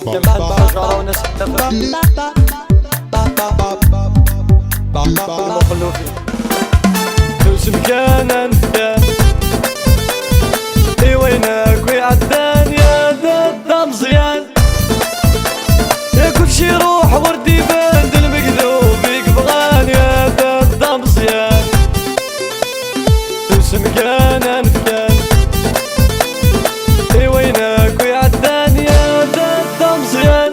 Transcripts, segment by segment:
جماعة بحجرة وناس احتفل المخلوفين دوس مكان نفكان اي وينك ويعدان يا ذا مزيان يا كلشي روح وردي باند المكذوب بيك بغان يا ذا مزيان دوس مكان نفكان اي وينك ويعدان يا ذا مزيان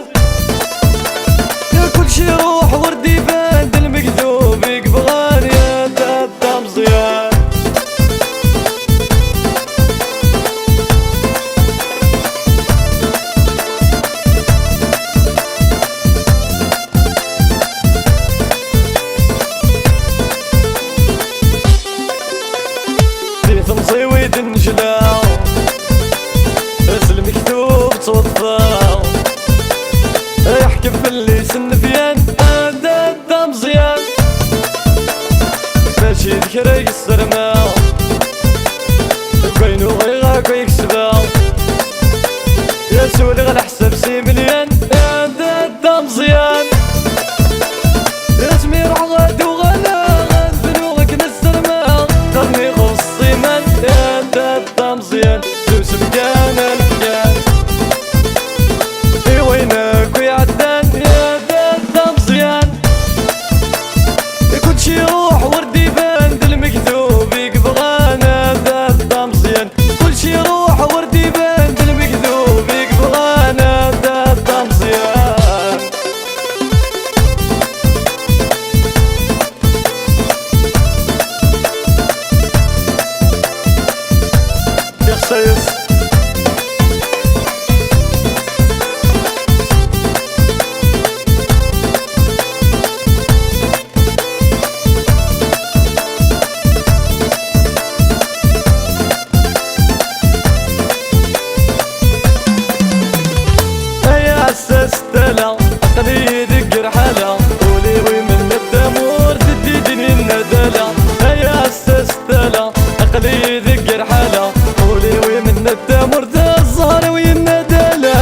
يا كلشي روح وردي باند المكذوب بيك بغان يا ذا مزيان مصيويد نجلاو بس المكتوب توفاو يحكي في اللي سنفيان هذا مزيان ماشي ذكرى يسرماو كوينو غيغاك ويكسباو يا سولي غنحسب 6 مليون هذا مزيان يا سمير عغاد وغلا غنبنوغك نسرماو قرني خصي من هذا مزيان دوس مكان نفكان اي وينك ويعدان يا ذا مزيان كلشي يروح وردي باند المكذوب يقبغان ذا مزيان كلشي يروح وردي باند المكذوب يقبغان ذا مزيان يا خسيس استلا عقلي يدق رحلة قولي ومن الدمور تديدني الندلة يا استلا عقلي يدق رحلة قولي ومن الدمور الزهر والندلة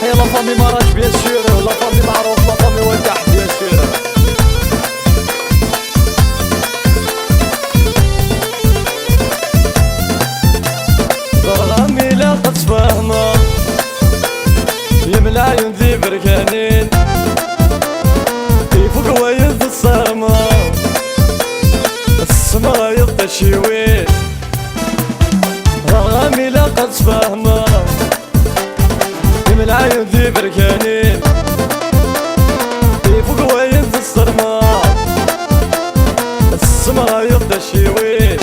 هي لا فامي مراش بيا الشيرة لا فامي معروف لا فامي وتحت بيا الشيرة ضرغامي لا قد فاهمة يملى عيون ذي بركانين يفوق ويد الصرمة السما يطشيوين رغامي لا قد فاهمة يملى عيون ذي بركانين يفوق ويد الصرمة السما يطشيوين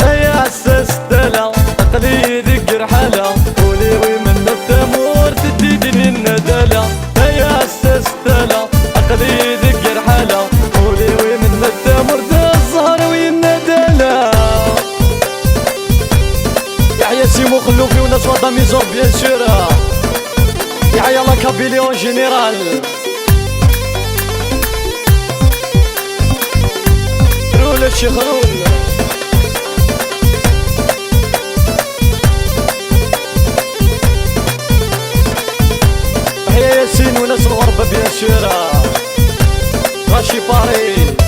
يا عساس دلع عقلي يدق رحلة قولي ومن التمور تديدني الندلة يا عساس دلع عقلي يدق رحلة قولي ومن التمور الزهر والندلة يحيى سيمو خلوفي وناس وضع ميزور بيان سور يحيى لا كابيليون جينيرال رول الشيخ رول ياسين وناس الغربة بيان سور غاشي باري